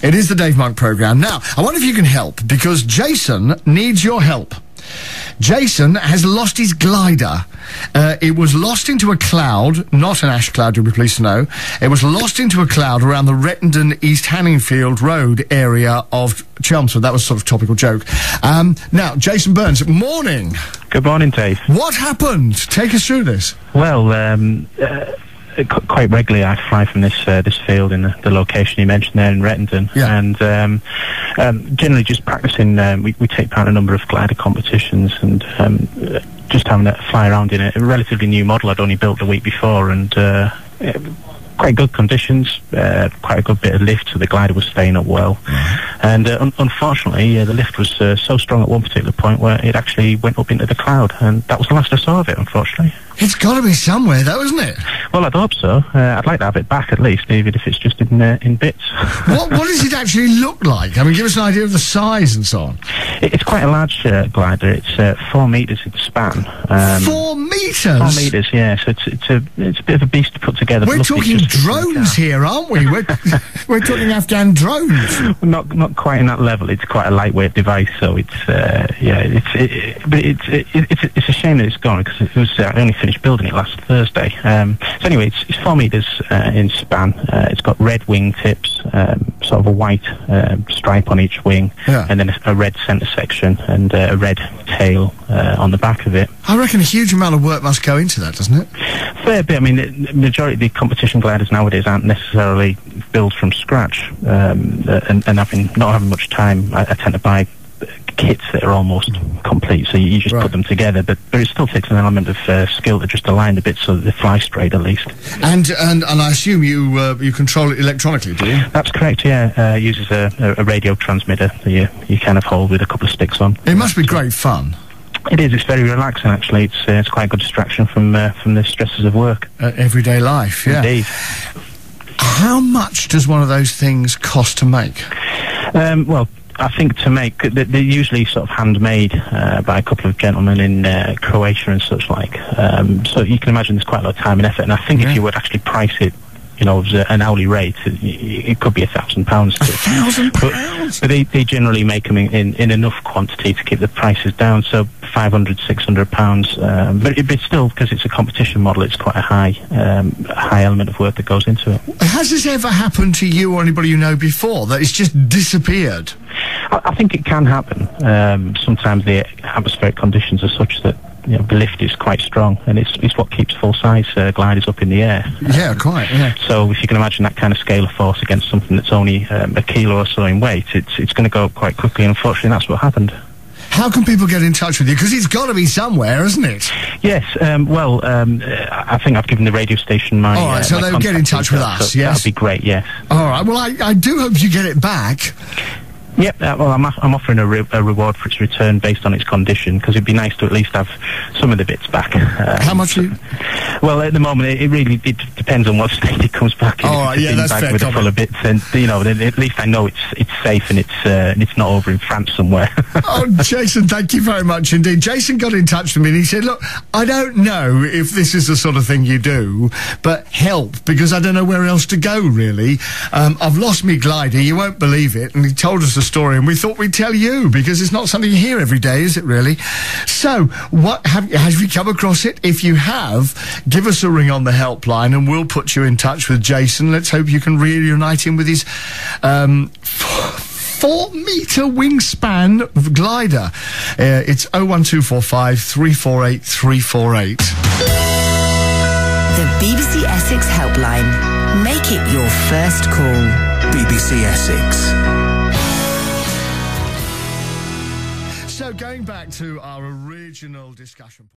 It is the Dave Monk programme. Now, I wonder if you can help, because Jason needs your help. Jason has lost his glider. It was lost into a cloud, not an ash cloud, you'll be pleased to know. It was lost into a cloud around the Rettendon East Hanningfield Road area of Chelmsford. That was sort of a topical joke. Now, Jason Burns, morning. Good morning, Dave. What happened? Take us through this. Well, quite regularly I fly from this field in the location you mentioned there in Rettendon, and generally just practicing. We take part in a number of glider competitions, and just having to fly around in a relatively new model I'd only built the week before, and quite good conditions, quite a good bit of lift, so the glider was staying up well. And unfortunately, the lift was so strong at one particular point where it actually went up into the cloud, and that was the last I saw of it, unfortunately. It's got to be somewhere, though, isn't it? Well, I'd hope so. I'd like to have it back at least, even if it's just in bits. What does it actually look like? I mean, give us an idea of the size and so on. It's quite a large glider. It's 4 metres in span. 4 metres? 4 metres, yeah. So it's a bit of a beast to put together. We're talking drones here, aren't we? We're talking Afghan drones. Not quite in that level. It's quite a lightweight device, so it's it's a shame that it's gone, because it was I only finished building it last Thursday. So anyway, it's 4 metres in span. It's got red wing tips, sort of a white stripe on each wing, and then a red centre section and a red tail on the back of it. I reckon a huge amount of work must go into that, doesn't it? Fair bit. I mean, the majority of the competition gliders nowadays aren't necessarily built from scratch, and not having much time, I tend to buy kits that are almost complete, so you just put them together, but it still takes an element of skill to just align the bits so that they fly straight at least. And I assume you control it electronically, do you? That's correct, yeah. Uses a radio transmitter that you kind of hold with a couple of sticks on. It must be great fun. It is. It's very relaxing, actually. It's quite a good distraction from the stresses of work. Everyday life, yeah. Indeed. How much does one of those things cost to make? Well, I think to make, they're usually sort of handmade by a couple of gentlemen in Croatia and such like. So you can imagine there's quite a lot of time and effort. And I think if you would actually price it, you know, as an hourly rate, it could be £1,000. £1,000? But they generally make them in enough quantity to keep the prices down. So £500, £600. But it's still, because it's a competition model, it's quite a high element of work that goes into it. Has this ever happened to you or anybody you know before, that it's just disappeared? I think it can happen. Sometimes the atmospheric conditions are such that, you know, the lift is quite strong, and it's what keeps full-size gliders up in the air. Yeah, quite, yeah. So if you can imagine that kind of scale of force against something that's only a kilo or so in weight, it's going to go up quite quickly, and unfortunately that's what happened. How can people get in touch with you? Because it's got to be somewhere, isn't it? Yes, I think I've given the radio station my all right, so they'll get in touch with us, so yes? That'd be great, yes. All right, well, I do hope you get it back. Yep, well, I'm offering a reward for its return based on its condition, because it'd be nice to at least have some of the bits back. How much? Well, at the moment, it really depends on what state it comes back in. Oh, yeah, that's fair. With a full of bits, and you know, at least I know it's safe and it's not over in France somewhere. Oh, Jason, thank you very much indeed. Jason got in touch with me and he said, "Look, I don't know if this is the sort of thing you do, but help, because I don't know where else to go really. I've lost me glider. You won't believe it." And he told us the story, and we thought we'd tell you, because it's not something you hear every day, is it really? So, have you come across it? If you have, give us a ring on the helpline and we'll put you in touch with Jason. Let's hope you can reunite him with his 4-metre wingspan glider. It's 01245 348 348. The BBC Essex helpline. Make it your first call. BBC Essex. So going back to our original discussion